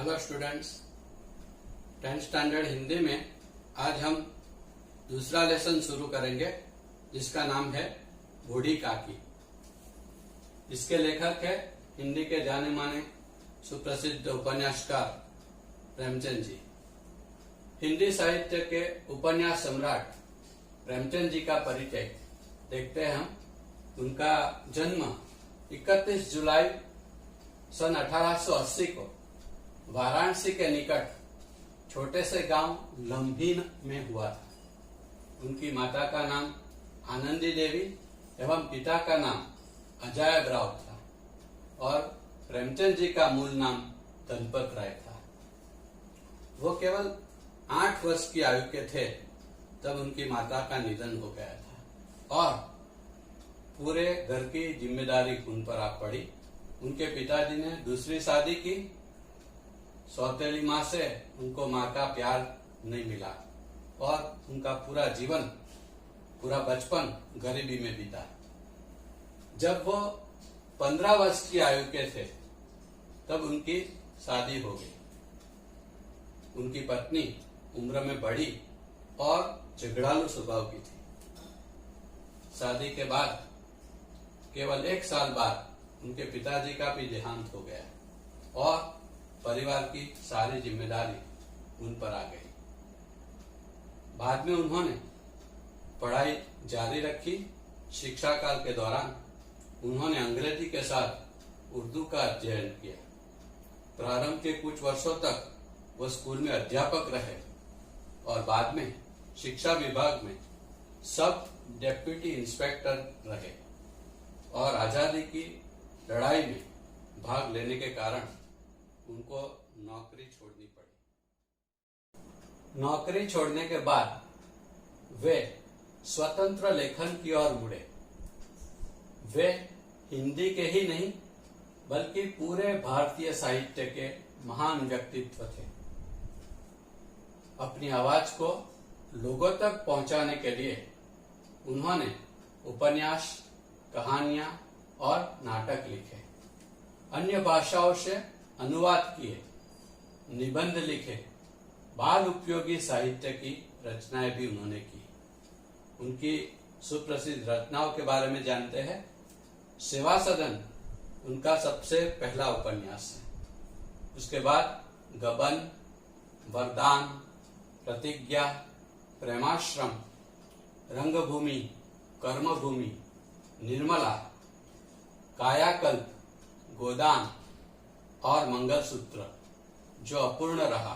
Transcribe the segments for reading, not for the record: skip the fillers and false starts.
Hello students, 10th standard Hindi में आज हम दूसरा लेसन शुरू करेंगे जिसका नाम है बूढ़ी काकी। इसके लेखक है हिंदी के जाने माने सुप्रसिद्ध उपन्यासकार प्रेमचंद जी। हिंदी साहित्य के उपन्यास सम्राट प्रेमचंद जी का परिचय देखते हैं हम। उनका जन्म 31 जुलाई सन 1880 को वाराणसी के निकट छोटे से गांव लम्भीन में हुआ था। उनकी माता का नाम आनंदी देवी एवं पिता का नाम अजायब राव था और प्रेमचंद जी का मूल नाम धनपत राय था। वो केवल 8 वर्ष की आयु के थे तब उनकी माता का निधन हो गया था और पूरे घर की जिम्मेदारी उन पर आ पड़ी। उनके पिताजी ने दूसरी शादी की। सौतेली माँ से उनको माँ का प्यार नहीं मिला और उनका पूरा जीवन, पूरा बचपन गरीबी में बीता। जब वो 15 वर्ष की आयु के थे तब उनकी शादी हो गई। उनकी पत्नी उम्र में बड़ी और झगड़ालू स्वभाव की थी। शादी के बाद केवल 1 साल बाद उनके पिताजी का भी देहांत हो गया और परिवार की सारी जिम्मेदारी उन पर आ गई। बाद में उन्होंने पढ़ाई जारी रखी। शिक्षा काल के दौरान उन्होंने अंग्रेजी के साथ उर्दू का अध्ययन किया। प्रारंभ के कुछ वर्षों तक वो स्कूल में अध्यापक रहे और बाद में शिक्षा विभाग में सब डेप्यूटी इंस्पेक्टर रहे और आजादी की लड़ाई में भाग लेने के कारण उनको नौकरी छोड़नी पड़ी। नौकरी छोड़ने के बाद वे स्वतंत्र लेखन की ओर मुड़े। वे हिंदी के ही नहीं बल्कि पूरे भारतीय साहित्य के महान व्यक्तित्व थे। अपनी आवाज को लोगों तक पहुंचाने के लिए उन्होंने उपन्यास, कहानियां और नाटक लिखे, अन्य भाषाओं से अनुवाद किए, निबंध लिखे, बाल उपयोगी साहित्य की रचनाएं भी उन्होंने की। उनकी सुप्रसिद्ध रचनाओं के बारे में जानते हैं। सेवा सदन उनका सबसे पहला उपन्यास है। उसके बाद गबन, वरदान, प्रतिज्ञा, प्रेमाश्रम, रंगभूमि, कर्मभूमि, निर्मला, कायाकल्प, गोदान और मंगलसूत्र जो अपूर्ण रहा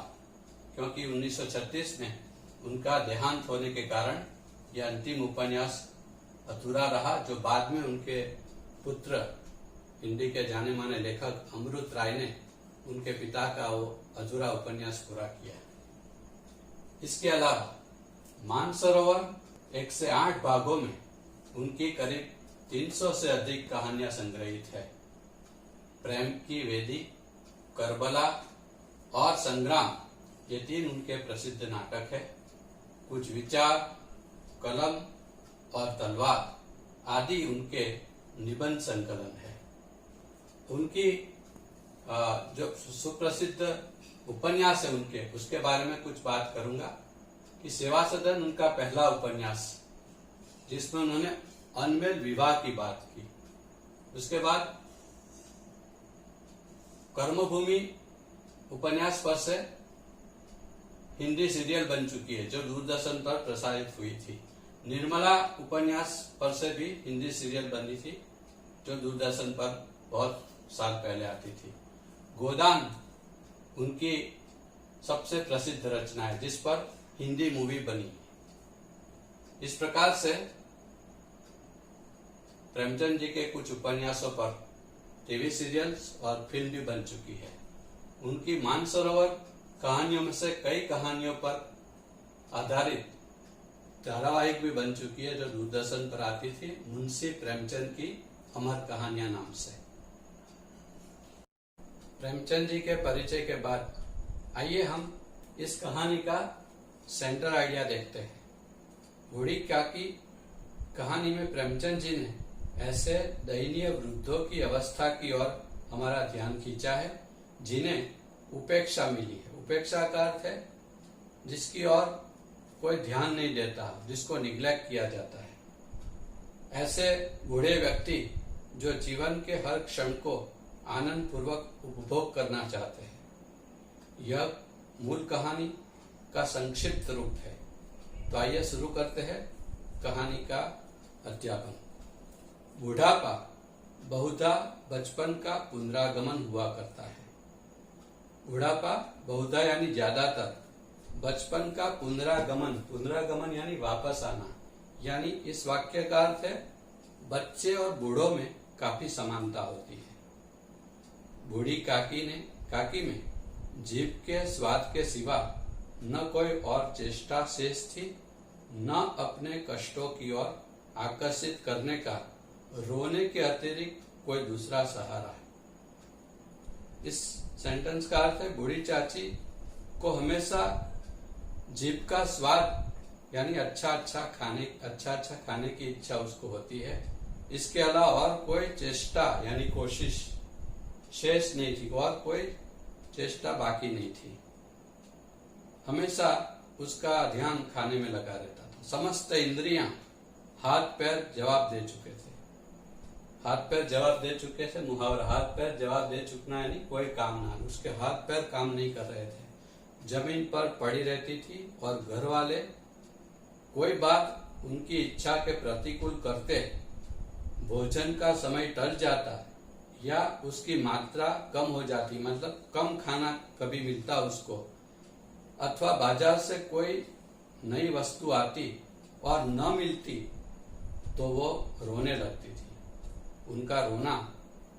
क्योंकि 1936 में उनका देहांत होने के कारण यह अंतिम उपन्यास अधूरा रहा, जो बाद में उनके पुत्र हिंदी के जाने माने लेखक अमृत राय ने उनके पिता का वो अधूरा उपन्यास पूरा किया। इसके अलावा मानसरोवर 1 से 8 भागों में उनकी करीब 300 से अधिक कहानियां संग्रहित है। प्रेम की वेदी, करबला और संग्राम ये 3 उनके प्रसिद्ध नाटक है। कुछ विचार, कलम और तलवार आदि उनके निबंध संकलन है। उनकी जो सुप्रसिद्ध उपन्यास है उनके, उसके बारे में कुछ बात करूंगा कि सेवा सदन उनका पहला उपन्यास जिसमें उन्होंने अनमेल विवाह की बात की। उसके बाद कर्मभूमि उपन्यास पर से हिंदी सीरियल बन चुकी है जो दूरदर्शन पर प्रसारित हुई थी। निर्मला उपन्यास पर से भी हिंदी सीरियल बनी थी जो दूरदर्शन पर बहुत साल पहले आती थी। गोदान उनकी सबसे प्रसिद्ध रचना है जिस पर हिंदी मूवी बनी। इस प्रकार से प्रेमचंद जी के कुछ उपन्यासों पर टीवी सीरियल्स और फिल्म भी बन चुकी है। उनकी मानसरोवर कहानियों में से कई कहानियों पर आधारित धारावाहिक भी बन चुकी है जो दूरदर्शन पर आती थी, मुंशी प्रेमचंद की अमर कहानियां नाम से। प्रेमचंद जी के परिचय के बाद आइए हम इस कहानी का सेंटर आइडिया देखते हैं। बूढ़ी काकी कहानी में प्रेमचंद जी ने ऐसे दयनीय वृद्धों की अवस्था की ओर हमारा ध्यान खींचा है जिन्हें उपेक्षा मिली है। उपेक्षा का अर्थ है जिसकी ओर कोई ध्यान नहीं देता, जिसको निग्लेक्ट किया जाता है। ऐसे बूढ़े व्यक्ति जो जीवन के हर क्षण को आनंद पूर्वक उपभोग करना चाहते हैं। यह मूल कहानी का संक्षिप्त रूप है। तो आइए शुरू करते हैं कहानी का अध्यापन। बुढ़ापा बहुधा बचपन का पुनरागमन हुआ करता है। बुढ़ापा बहुधा यानी ज्यादातर बचपन का पुनरागमन, पुनरागमन यानी वापस आना। यानी इस वाक्य का अर्थ है बच्चे और बूढ़ों में काफी समानता होती है। बूढ़ी काकी में जीभ के स्वाद के सिवा न कोई और चेष्टा शेष थी, न अपने कष्टों की ओर आकर्षित करने का रोने के अतिरिक्त कोई दूसरा सहारा है। इस सेंटेंस का अर्थ है बूढ़ी चाची को हमेशा जीभ का स्वाद यानी अच्छा खाने की इच्छा उसको होती है। इसके अलावा और कोई चेष्टा यानी कोशिश शेष नहीं थी, और कोई चेष्टा बाकी नहीं थी। हमेशा उसका ध्यान खाने में लगा रहता था। समस्त इंद्रियां हाथ पैर जवाब दे चुके थे। हाथ पैर जवाब दे चुके थे, मुहावरा हाथ पैर जवाब दे चुकना यानी कोई काम ना। उसके हाथ पैर काम नहीं कर रहे थे, जमीन पर पड़ी रहती थी। और घर वाले कोई बात उनकी इच्छा के प्रतिकूल करते, भोजन का समय टल जाता या उसकी मात्रा कम हो जाती, मतलब कम खाना कभी मिलता उसको, अथवा बाजार से कोई नई वस्तु आती और न मिलती तो वो रोने लगती थी। उनका रोना,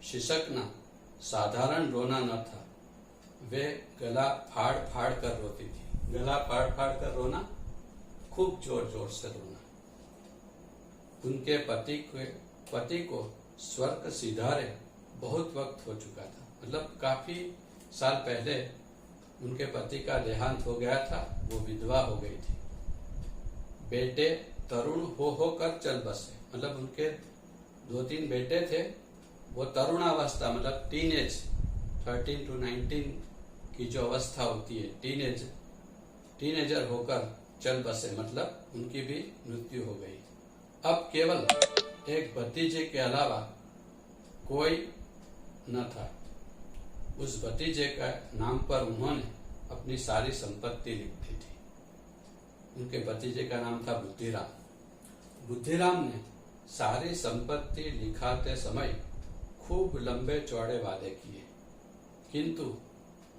शिशकना साधारण रोना न था। वे गला फाड़ फाड़ कर रोती थी। गला फाड़ फाड़ कर रोना, खूब जोर जोर से रोना। उनके पति को स्वर्ग सिधारे बहुत वक्त हो चुका था, मतलब काफी साल पहले उनके पति का देहांत हो गया था, वो विधवा हो गई थी। बेटे तरुण हो कर चल बसे, मतलब उनके 2-3 बेटे थे। वो तरुणावस्था मतलब टीनेज 13 to 19 की जो अवस्था होती है, टीनेजर होकर चल बसे, मतलब उनकी भी मृत्यु हो गई। अब केवल एक भतीजे के अलावा कोई न था। उस भतीजे का नाम पर उन्होंने अपनी सारी संपत्ति लिख दी थी। उनके भतीजे का नाम था बुद्धिराम। बुद्धिराम ने सारी संपत्ति लिखाते समय खूब लंबे चौड़े वादे किए, किंतु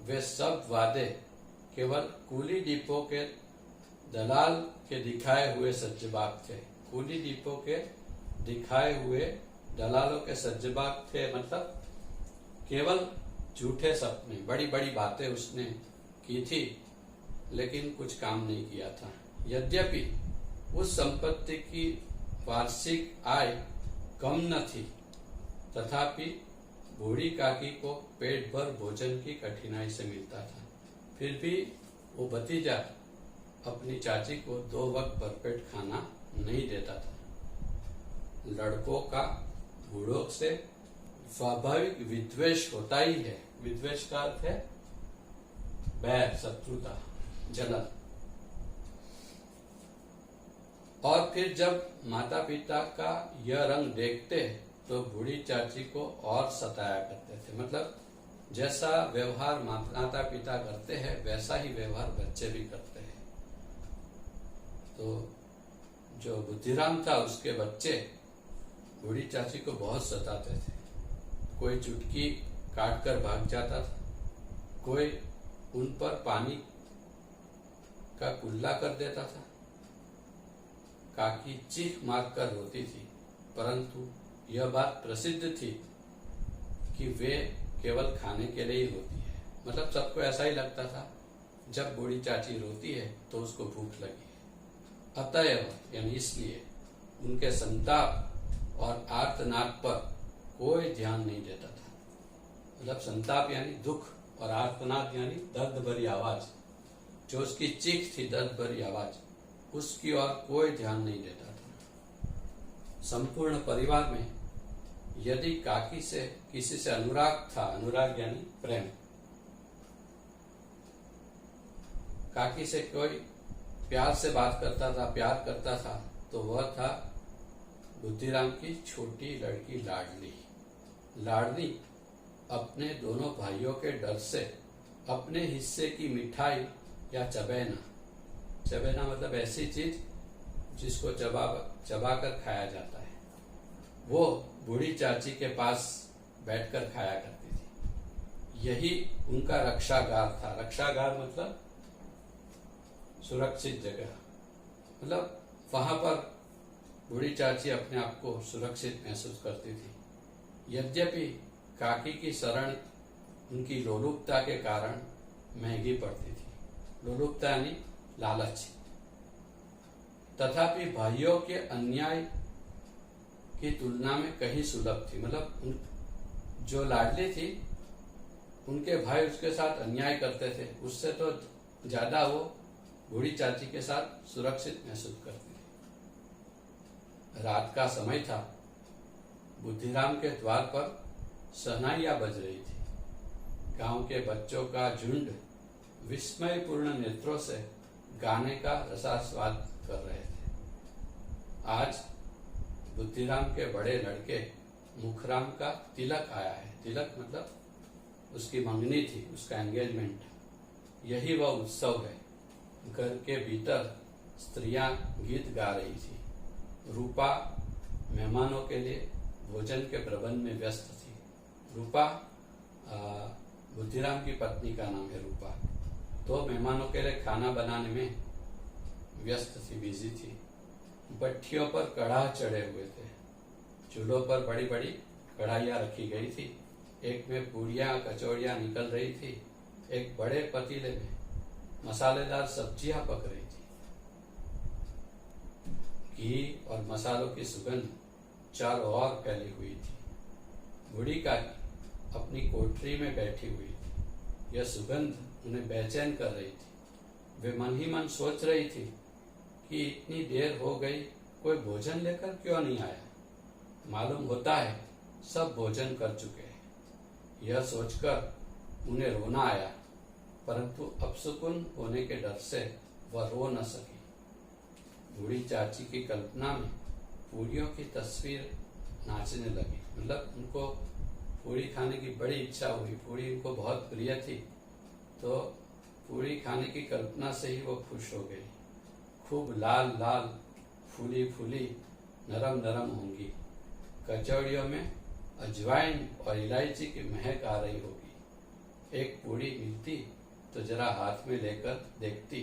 वे सब वादे केवल कूली डिपो के दलाल के दिखाए हुए सज्जबाग थे। कूली डिपो के दिखाए हुए दलालों के सज्जबाग थे, मतलब केवल झूठे सपने, बड़ी बड़ी बातें उसने की थी लेकिन कुछ काम नहीं किया था। यद्यपि उस संपत्ति की वार्षिक आय कम न थी, तथापि बूढ़ी काकी को पेट भर भोजन की कठिनाई से मिलता था। फिर भी वो भतीजा अपनी चाची को 2 वक्त भरपेट खाना नहीं देता था। लड़कों का बूढ़ों से स्वाभाविक विद्वेष होता ही है। विद्वेष का अर्थ है बैर, शत्रुता, जलन। और फिर जब माता पिता का यह रंग देखते तो बूढ़ी चाची को और सताया करते थे। मतलब जैसा व्यवहार माता पिता करते हैं वैसा ही व्यवहार बच्चे भी करते हैं। तो जो बुद्धिराम था उसके बच्चे बूढ़ी चाची को बहुत सताते थे। कोई चुटकी काट कर भाग जाता था, कोई उन पर पानी का कुल्ला कर देता था। काकी चीख मार कर रोती थी, परंतु यह बात प्रसिद्ध थी कि वे केवल खाने के लिए ही रोती है। मतलब सबको ऐसा ही लगता था जब बूढ़ी चाची रोती है तो उसको भूख लगी है। अतएव यानी इसलिए उनके संताप और आर्तनाद पर कोई ध्यान नहीं देता था। मतलब संताप यानी दुख और आर्तनाद यानी दर्द भरी आवाज, जो उसकी चीख थी, दर्द भरी आवाज, उसकी ओर कोई ध्यान नहीं देता था। संपूर्ण परिवार में यदि काकी से किसी से अनुराग था, अनुराग यानी प्रेम, काकी से कोई प्यार से बात करता था, प्यार करता था, तो वह था बुद्धिराम की छोटी लड़की लाडली। लाडली अपने दोनों भाइयों के डर से अपने हिस्से की मिठाई या चबैना, चबैना मतलब ऐसी चीज जिसको चबा कर खाया जाता है, वो बूढ़ी चाची के पास बैठकर खाया करती थी। यही उनका रक्षागार था। रक्षागार मतलब सुरक्षित जगह, मतलब वहां पर बूढ़ी चाची अपने आप को सुरक्षित महसूस करती थी। यद्यपि काकी की शरण उनकी लोलुपता के कारण महंगी पड़ती थी। लोलुपता यानी लालच। तथापि भाइयों के अन्याय की तुलना में कहीं सुलभ थी। मतलब जो लाडली थी, उनके भाई उसके साथ अन्याय करते थे, उससे तो ज्यादा वो बूढ़ी चाची के साथ सुरक्षित महसूस करती थी। रात का समय था। बुद्धिराम के द्वार पर शहनाइयां बज रही थी। गांव के बच्चों का झुंड विस्मयपूर्ण नेत्रों से गाने का रसास्वाद कर रहे थे। आज बुद्धिराम के बड़े लड़के मुखराम का तिलक आया है। तिलक मतलब उसकी मंगनी थी, उसका एंगेजमेंट। यही वह उत्सव है। घर के भीतर स्त्रियां गीत गा रही थी। रूपा मेहमानों के लिए भोजन के प्रबंध में व्यस्त थी। रूपा बुद्धिराम की पत्नी का नाम है रूपा। तो मेहमानों के लिए खाना बनाने में व्यस्त थी, बिजी थी। भट्ठियों पर कढ़ाह चढ़े हुए थे। चूल्हों पर बड़ी बड़ी कढ़ाइयां रखी गई थी। एक में पूड़ियां कचौड़ियां निकल रही थी। एक बड़े पतीले में मसालेदार सब्जियां पक रही थी। घी और मसालों की सुगंध चारों ओर फैली हुई थी। बूढ़ी काकी अपनी कोठरी में बैठी हुई थी। यह सुगंध उन्हें बेचैन कर रही थी। वे मन ही मन सोच रही थी कि इतनी देर हो गई, कोई भोजन लेकर क्यों नहीं आया। मालूम होता है सब भोजन कर चुके हैं। यह सोचकर उन्हें रोना आया, परंतु अपशकुन होने के डर से वह रो न सकी। बूढ़ी चाची की कल्पना में पूरियों की तस्वीर नाचने लगी। मतलब उनको पूरी खाने की बड़ी इच्छा हुई। पूरी उनको बहुत प्रिय थी, तो पूरी खाने की कल्पना से ही वो खुश हो गई। खूब लाल लाल, फूली फूली, नरम नरम होंगी। कचौड़ियों में अजवाइन और इलायची की महक आ रही होगी। एक पूरी मिलती तो जरा हाथ में लेकर देखती,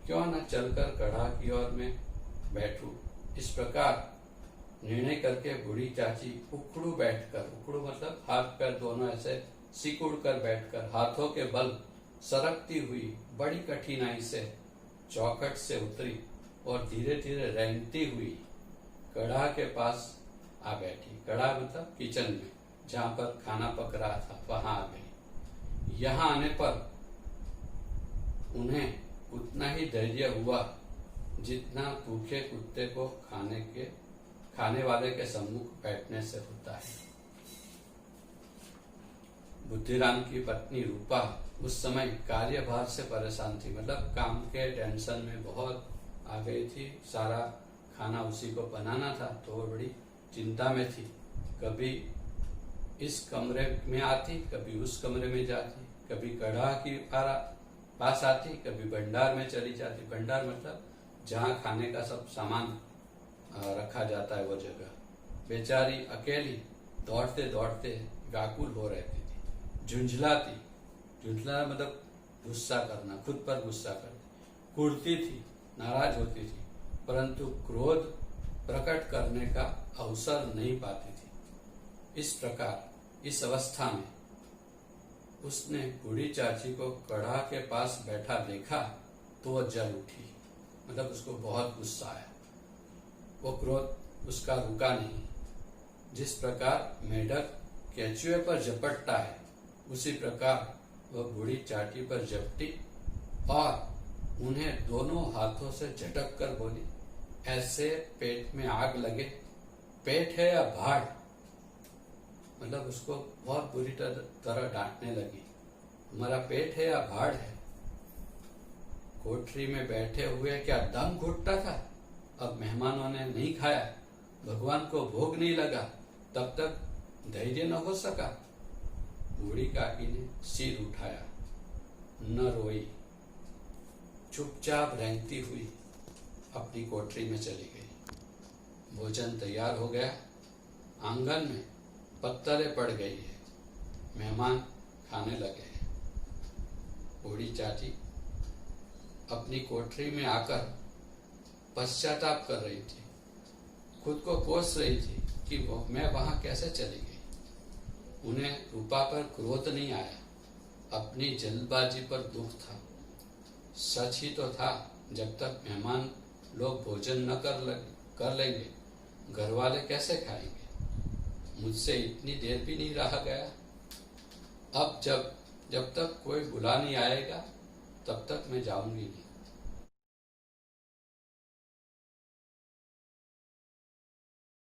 क्यों न चलकर कढ़ा की ओर में बैठूं। इस प्रकार निर्णय करके बूढ़ी चाची उखड़ू बैठकर, उखड़ू मतलब हाथ पैर दोनों ऐसे सिकुड़ कर बैठकर, हाथों के बल सरकती हुई बड़ी कठिनाई से चौखट से उतरी और धीरे धीरे रेंगती हुई कढ़ा के पास आ बैठी। कढ़ा मतलब किचन में, जहां पर खाना पक रहा था, वहां आ गई। यहां आने पर उन्हें उतना ही धैर्य हुआ जितना भूखे कुत्ते को खाने वाले के सम्मुख बैठने से होता है। बुद्धिराम की पत्नी रूपा उस समय कार्यभार से परेशान थी। मतलब काम के टेंशन में बहुत आ गई थी। सारा खाना उसी को बनाना था, तो वो बड़ी चिंता में थी। कभी इस कमरे में आती, कभी उस कमरे में जाती, कभी कढ़ा की पास आती, कभी भंडार में चली जाती। भंडार मतलब जहाँ खाने का सब सामान रखा जाता है, वो जगह। बेचारी अकेली दौड़ते दौड़ते व्याकुल हो रहती थी। झुंझलाती, झुंझला मतलब गुस्सा करना, खुद पर गुस्सा करती। कुढ़ती थी, नाराज होती थी, परंतु क्रोध प्रकट करने का अवसर नहीं पाती थी। इस प्रकार इस अवस्था में उसने बूढ़ी चाची को कढ़ा के पास बैठा देखा तो वह जल उठी। मतलब उसको बहुत गुस्सा आया। वो क्रोध उसका रुका नहीं। जिस प्रकार मेढक केंचुए पर झपटता है, उसी प्रकार वह बूढ़ी चाची पर झपटी और उन्हें दोनों हाथों से झटक कर बोली, ऐसे पेट में आग लगे, पेट है या भाड़। मतलब उसको बहुत बुरी तरह डांटने लगी, हमारा पेट है या भाड़ है। कोठरी में बैठे हुए क्या दम घुटता था? अब मेहमानों ने नहीं खाया, भगवान को भोग नहीं लगा, तब तक धैर्य न हो सका। बूढ़ी काकी ने सिर उठाया, न रोई, चुपचाप रेंगती हुई अपनी कोठरी में चली गई। भोजन तैयार हो गया, आंगन में पत्तलें पड़ गई है, मेहमान खाने लगे हैं। बूढ़ी चाची अपनी कोठरी में आकर पश्चाताप कर रही थी, खुद को कोस रही थी कि मैं वहां कैसे चली गई। उन्हें रूपा पर क्रोध नहीं आया, अपनी जल्दबाजी पर दुख था। सच ही तो था, जब तक मेहमान लोग भोजन न कर लेंगे, घर वाले कैसे खाएंगे। मुझसे इतनी देर भी नहीं रहा गया। अब जब तक कोई बुला नहीं आएगा, तब तक मैं जाऊंगी नहीं।